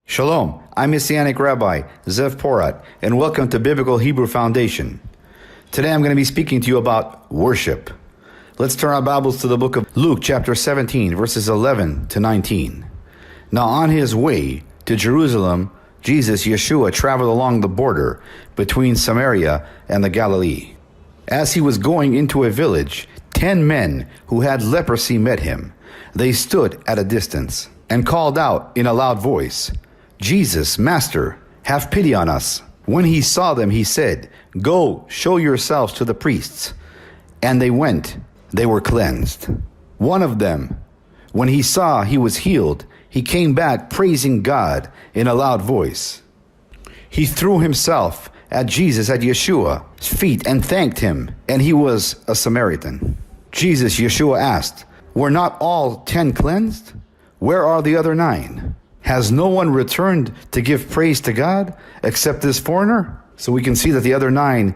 Shalom, I'm Messianic Rabbi, Zev Porat, and welcome to Biblical Hebrew Foundation. Today I'm going to be speaking to you about worship. Let's turn our Bibles to the book of Luke chapter 17, verses 11 to 19. Now on his way to Jerusalem, Jesus, Yeshua, traveled along the border between Samaria and the Galilee. As he was going into a village, 10 men who had leprosy met him. They stood at a distance and called out in a loud voice, "Jesus, Master, have pity on us." When he saw them, he said, "Go, show yourselves to the priests." And they went. They were cleansed. One of them, when he saw he was healed, he came back praising God in a loud voice. He threw himself at Jesus, at Yeshua's feet, and thanked him, and he was a Samaritan. Jesus, Yeshua asked, "Were not all 10 cleansed? Where are the other 9? Has no one returned to give praise to God except this foreigner?" So we can see that the other 9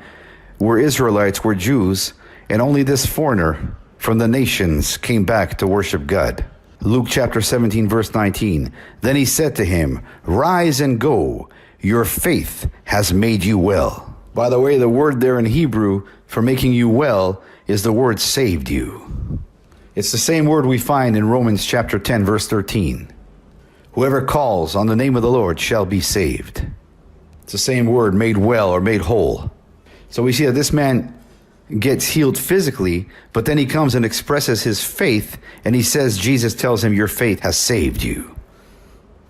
were Israelites, were Jews, and only this foreigner from the nations came back to worship God. Luke chapter 17, verse 19. Then he said to him, "Rise and go. Your faith has made you well." By the way, the word there in Hebrew for making you well is the word saved you. It's the same word we find in Romans chapter 10, verse 13. Whoever calls on the name of the Lord shall be saved. It's the same word, made well or made whole. So we see that this man gets healed physically, but then he comes and expresses his faith, and he says, Jesus tells him, "Your faith has saved you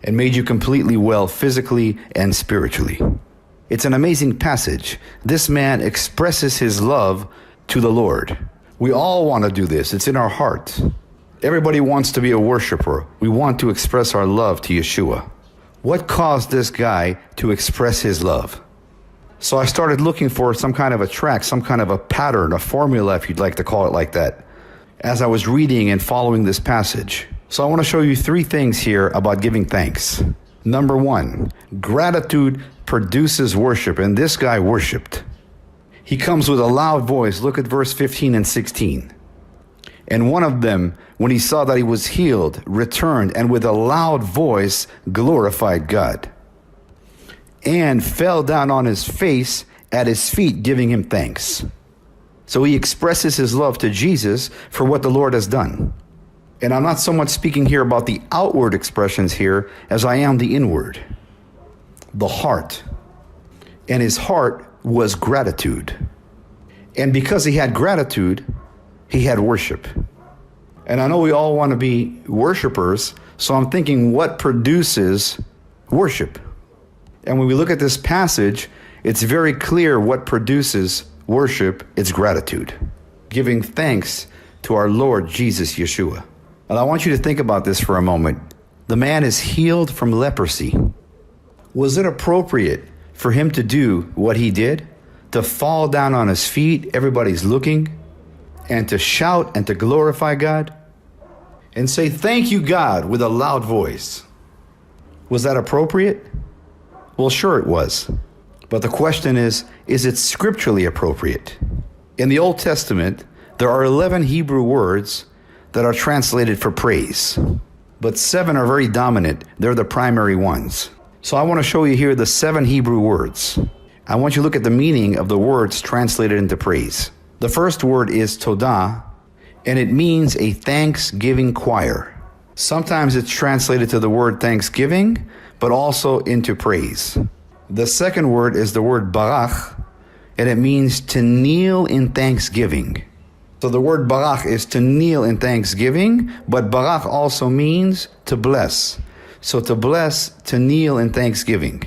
and made you completely well physically and spiritually." It's an amazing passage. This man expresses his love to the Lord. We all want to do this. It's in our heart. Everybody wants to be a worshiper. We want to express our love to Yeshua. What caused this guy to express his love? So I started looking for some kind of a track, some kind of a pattern, a formula, if you'd like to call it like that, as I was reading and following this passage. So I want to show you 3 things here about giving thanks. Number 1, gratitude produces worship, and this guy worshiped. He comes with a loud voice. Look at verse 15 and 16. And one of them, when he saw that he was healed, returned and with a loud voice glorified God, and fell down on his face at his feet, giving him thanks. So he expresses his love to Jesus for what the Lord has done. And I'm not so much speaking here about the outward expressions here as I am the inward, the heart. And his heart was gratitude. And because he had gratitude, he had worship. And I know we all want to be worshipers, so I'm thinking, what produces worship? And when we look at this passage, it's very clear what produces worship. It's gratitude, giving thanks to our Lord Jesus Yeshua. And I want you to think about this for a moment. The man is healed from leprosy. Was it appropriate for him to do what he did? To fall down on his feet, everybody's looking, and to shout and to glorify God and say, "Thank you, God," with a loud voice? Was that appropriate? Well, sure it was. But the question is it scripturally appropriate? In the Old Testament, there are 11 Hebrew words that are translated for praise, but 7 are very dominant. They're the primary ones. So I want to show you here the 7 Hebrew words. I want you to look at the meaning of the words translated into praise. The first word is todah, and it means a thanksgiving choir. Sometimes it's translated to the word thanksgiving, but also into praise. The second word is the word barach, and it means to kneel in thanksgiving. So the word barach is to kneel in thanksgiving, but barach also means to bless. So to bless, to kneel in thanksgiving.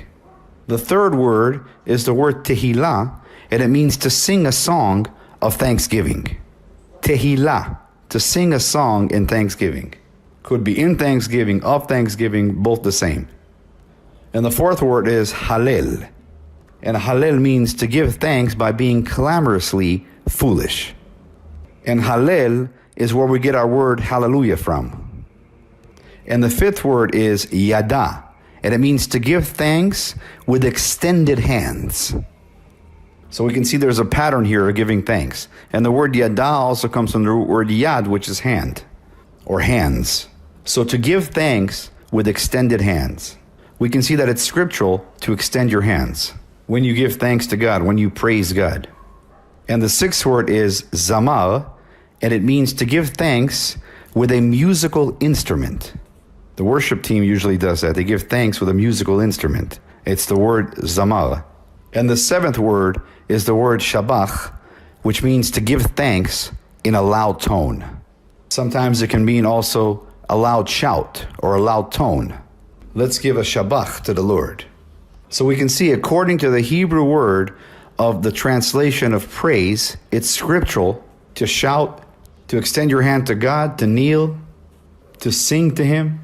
The third word is the word tehillah, and it means to sing a song of thanksgiving. Tehillah, to sing a song in thanksgiving. Could be in thanksgiving, of thanksgiving, both the same. And the fourth word is hallel. And hallel means to give thanks by being clamorously foolish. And hallel is where we get our word hallelujah from. And the fifth word is yada, and it means to give thanks with extended hands. So we can see there's a pattern here of giving thanks. And the word yada also comes from the word yad, which is hand or hands. So to give thanks with extended hands. we can see that it's scriptural to extend your hands when you give thanks to God, when you praise God. And the sixth word is zamar, and it means to give thanks with a musical instrument. The worship team usually does that. They give thanks with a musical instrument. It's the word zamar. And the seventh word is the word shabach, which means to give thanks in a loud tone. Sometimes it can mean also a loud shout or a loud tone. Let's give a shabach to the Lord. So we can see, according to the Hebrew word of the translation of praise, it's scriptural to shout, to extend your hand to God, to kneel, to sing to Him.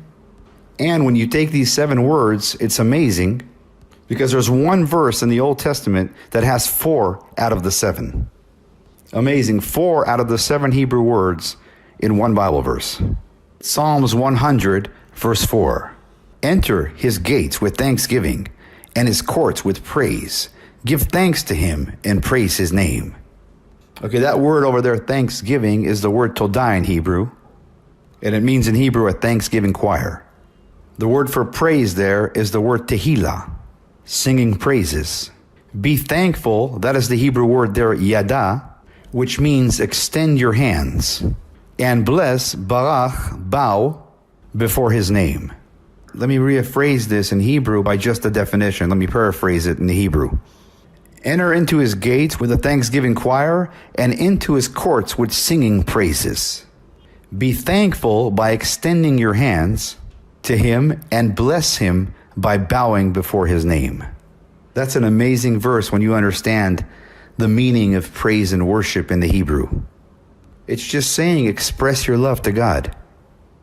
And when you take these 7 words, it's amazing because there's one verse in the Old Testament that has 4 out of the 7. Amazing, 4 out of the 7 Hebrew words in one Bible verse. Psalms 100, verse 4. Enter His gates with thanksgiving and His courts with praise. Give thanks to Him and praise His name. Okay, that word over there, thanksgiving, is the word todah in Hebrew. And it means in Hebrew a thanksgiving choir. The word for praise there is the word tehillah, singing praises. Be thankful, that is the Hebrew word there, yada, which means extend your hands. And bless, barach, bow, before His name. Let me rephrase this in Hebrew by just a definition. Let me paraphrase it in the Hebrew. Enter into His gates with a thanksgiving choir and into His courts with singing praises. Be thankful by extending your hands to Him and bless Him by bowing before His name. That's an amazing verse when you understand the meaning of praise and worship in the Hebrew. It's just saying express your love to God.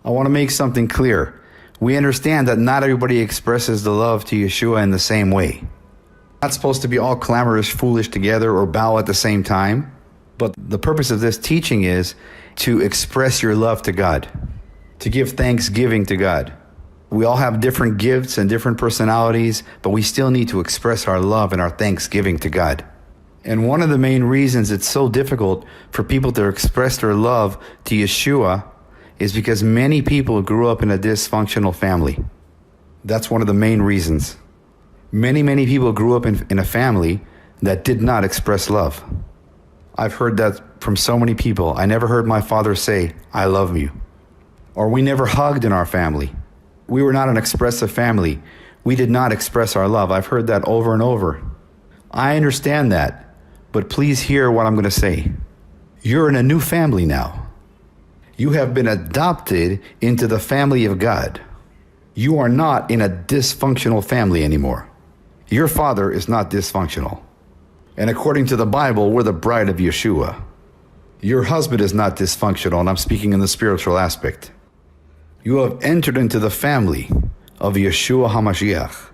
I want to make something clear. We understand that not everybody expresses the love to Yeshua in the same way. Not supposed to be all clamorous, foolish together or bow at the same time. But the purpose of this teaching is to express your love to God, to give thanksgiving to God. We all have different gifts and different personalities, but we still need to express our love and our thanksgiving to God. And one of the main reasons it's so difficult for people to express their love to Yeshua is because many people grew up in a dysfunctional family. That's one of the main reasons. Many people grew up in a family that did not express love. I've heard that from so many people. I never heard my father say, I love you. Or we never hugged in our family. We were not an expressive family. We did not express our love. I've heard that over and over. I understand that, but please hear what I'm going to say. You're in a new family now. You have been adopted into the family of God. You are not in a dysfunctional family anymore. Your father is not dysfunctional. And according to the Bible, we're the bride of Yeshua. Your husband is not dysfunctional, and I'm speaking in the spiritual aspect. You have entered into the family of Yeshua HaMashiach.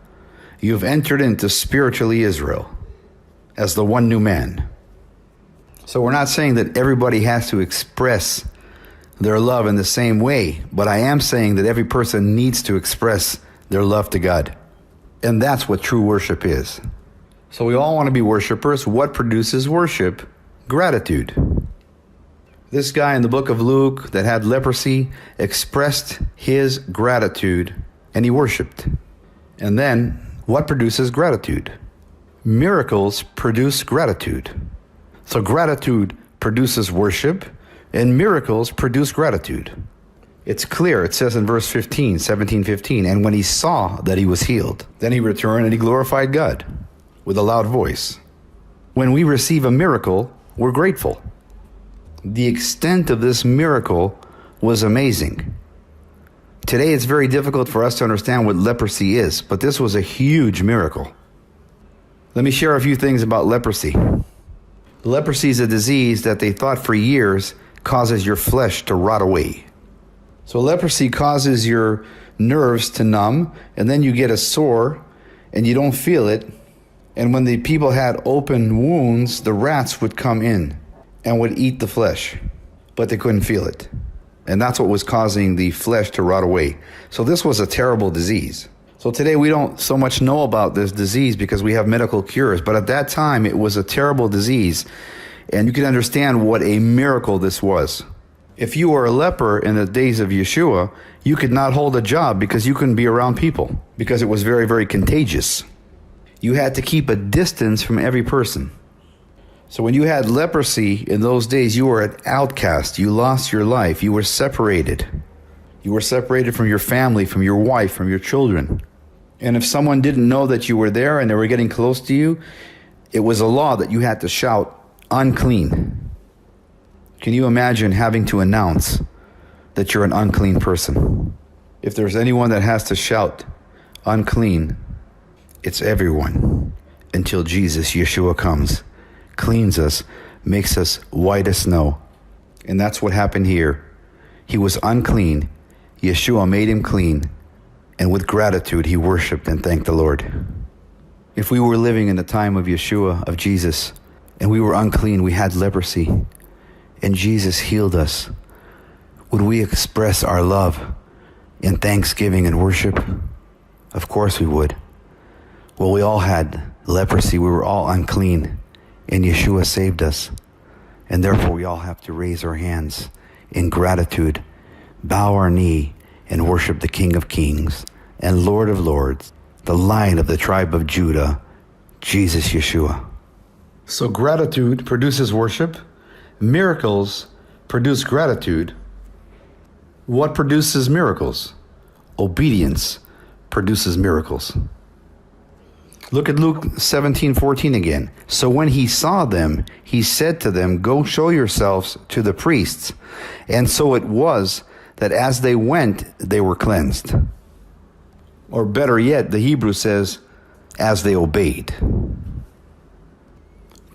You have entered into spiritually Israel as the one new man. So we're not saying that everybody has to express their love in the same way, but I am saying that every person needs to express their love to God. And that's what true worship is. So we all want to be worshipers. What produces worship? Gratitude. This guy in the book of Luke that had leprosy expressed his gratitude and he worshiped. And then, what produces gratitude? Miracles produce gratitude. So gratitude produces worship, and miracles produce gratitude. It's clear. It says in verse 17:15, and when he saw that he was healed, then he returned and he glorified God with a loud voice. When we receive a miracle, we're grateful. The extent of this miracle was amazing. Today it's very difficult for us to understand what leprosy is, but this was a huge miracle. Let me share a few things about leprosy. Leprosy is a disease that they thought for years causes your flesh to rot away. So leprosy causes your nerves to numb, and then you get a sore, and you don't feel it. And when the people had open wounds, the rats would come in and would eat the flesh, but they couldn't feel it. And that's what was causing the flesh to rot away. So this was a terrible disease. So today we don't so much know about this disease because we have medical cures, but at that time it was a terrible disease. And you can understand what a miracle this was. If you were a leper in the days of Yeshua, you could not hold a job because you couldn't be around people, because it was very, very contagious. You had to keep a distance from every person. So when you had leprosy in those days, you were an outcast. You lost your life. You were separated. You were separated from your family, from your wife, from your children. And if someone didn't know that you were there and they were getting close to you, it was a law that you had to shout, unclean. Can you imagine having to announce that you're an unclean person? If there's anyone that has to shout, unclean, it's everyone, until Jesus, Yeshua, comes, cleans us, makes us white as snow. And that's what happened here. He was unclean. Yeshua made him clean. And with gratitude, he worshiped and thanked the Lord. If we were living in the time of Yeshua, of Jesus, and we were unclean, we had leprosy, and Jesus healed us, would we express our love in thanksgiving and worship? Of course we would. Well, we all had leprosy. We were all unclean, and Yeshua saved us. And therefore, we all have to raise our hands in gratitude, bow our knee, and worship the King of Kings and Lord of Lords, the Lion of the tribe of Judah, Jesus Yeshua. So gratitude produces worship. Miracles produce gratitude. What produces miracles? Obedience produces miracles. Look at Luke 17:14 again. So when he saw them, he said to them, go show yourselves to the priests. And so it was that as they went, they were cleansed. Or better yet, the Hebrew says, as they obeyed.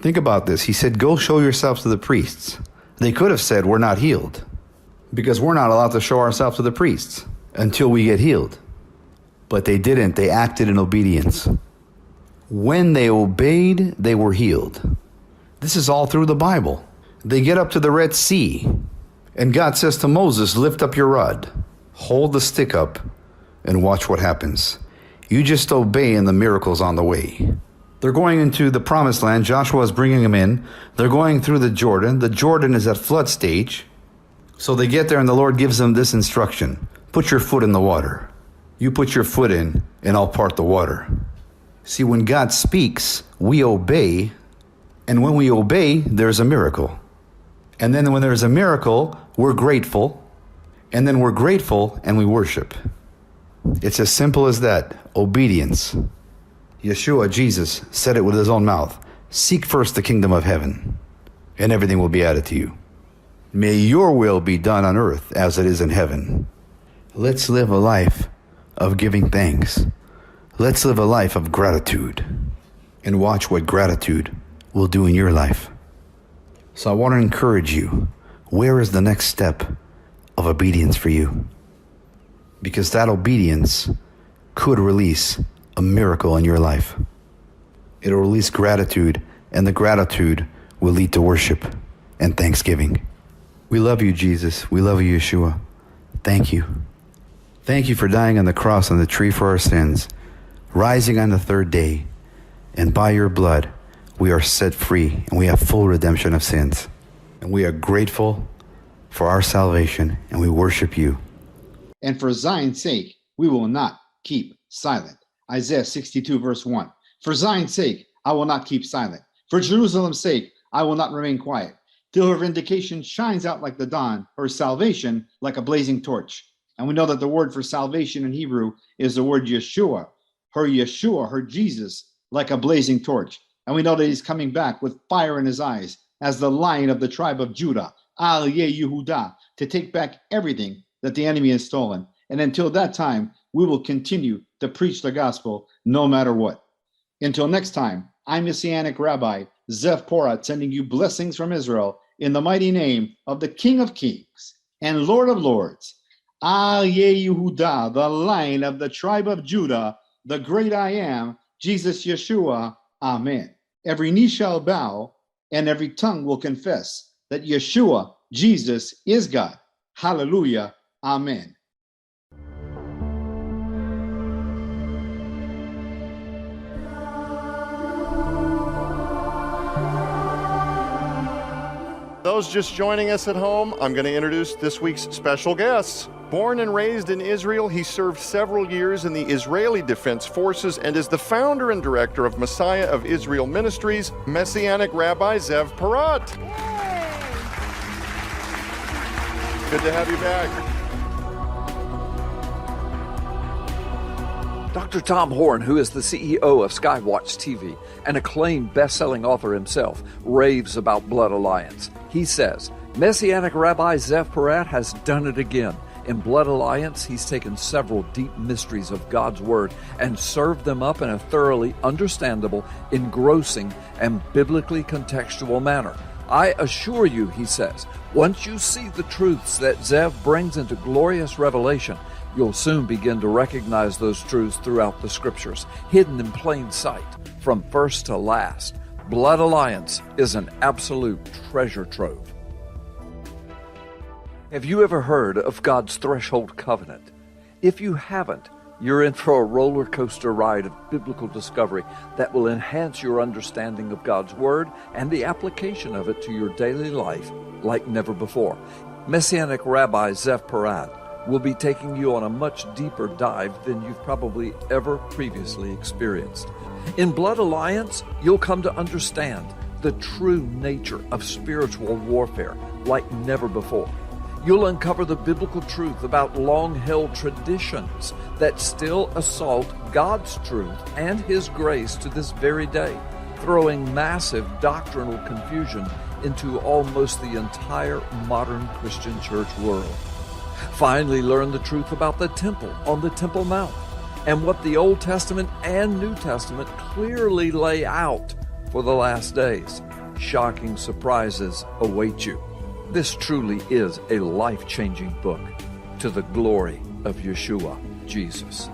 Think about this. He said, go show yourselves to the priests. They could have said, we're not healed, because we're not allowed to show ourselves to the priests until we get healed. But they didn't. They acted in obedience. When they obeyed, they were healed. This is all through the Bible. They get up to the Red Sea, and God says to Moses, lift up your rod, hold the stick up, and watch what happens. You just obey, and the miracle's on the way. They're going into the promised land. Joshua is bringing them in. They're going through the Jordan. The Jordan is at flood stage. So they get there, and the Lord gives them this instruction. Put your foot in the water. You put your foot in, and I'll part the water. See, when God speaks, we obey. And when we obey, there's a miracle. And then when there's a miracle, we're grateful. And then we're grateful, and we worship. It's as simple as that. Obedience. Yeshua, Jesus, said it with his own mouth. Seek first the kingdom of heaven, and everything will be added to you. May your will be done on earth as it is in heaven. Let's live a life of giving thanks. Let's live a life of gratitude, and watch what gratitude will do in your life. So I want to encourage you. Where is the next step of obedience for you? Because that obedience could release a miracle in your life. It'll release gratitude, and the gratitude will lead to worship and thanksgiving. We love you, Jesus. We love you, Yeshua. Thank you. Thank you for dying on the cross on the tree for our sins, rising on the third day, and by your blood we are set free, and we have full redemption of sins. And we are grateful for our salvation, and we worship you. And for Zion's sake, we will not keep silent. Isaiah 62 verse 1. For Zion's sake, I will not keep silent. For Jerusalem's sake, I will not remain quiet, till her vindication shines out like the dawn, her salvation like a blazing torch. And we know that the word for salvation in Hebrew is the word Yeshua, her Jesus, like a blazing torch. And we know that he's coming back with fire in his eyes as the Lion of the tribe of Judah, Al Yehudah, to take back everything that the enemy has stolen. And until that time, we will continue to preach the gospel no matter what. Until next time, I'm Messianic Rabbi Zev Porat, sending you blessings from Israel in the mighty name of the King of Kings and Lord of Lords, Al Yehudah, the Lion of the tribe of Judah, the great I am, Jesus Yeshua. Amen. Every knee shall bow and every tongue will confess that Yeshua, Jesus, is God. Hallelujah. Amen. those just joining us at home, I'm going to introduce this week's special guests. Born and raised in Israel, he served several years in the Israeli Defense Forces and is the founder and director of Messiah of Israel Ministries, Messianic Rabbi Zev Porat. Good to have you back. Dr. Tom Horn, who is the CEO of Skywatch TV, an acclaimed best-selling author himself, raves about Blood Alliance. He says, Messianic Rabbi Zev Porat has done it again. In Blood Alliance, he's taken several deep mysteries of God's Word and served them up in a thoroughly understandable, engrossing, and biblically contextual manner. I assure you, he says, once you see the truths that Zev brings into glorious revelation, you'll soon begin to recognize those truths throughout the Scriptures, hidden in plain sight, from first to last. Blood Alliance is an absolute treasure trove. Have you ever heard of God's Threshold Covenant? If you haven't, you're in for a roller coaster ride of biblical discovery that will enhance your understanding of God's Word and the application of it to your daily life like never before. Messianic Rabbi Zev Porat will be taking you on a much deeper dive than you've probably ever previously experienced. In Blood Alliance, you'll come to understand the true nature of spiritual warfare like never before. You'll uncover the biblical truth about long-held traditions that still assault God's truth and His grace to this very day, throwing massive doctrinal confusion into almost the entire modern Christian church world. Finally, learn the truth about the temple on the Temple Mount and what the Old Testament and New Testament clearly lay out for the last days. Shocking surprises await you. This truly is a life-changing book to the glory of Yeshua, Jesus.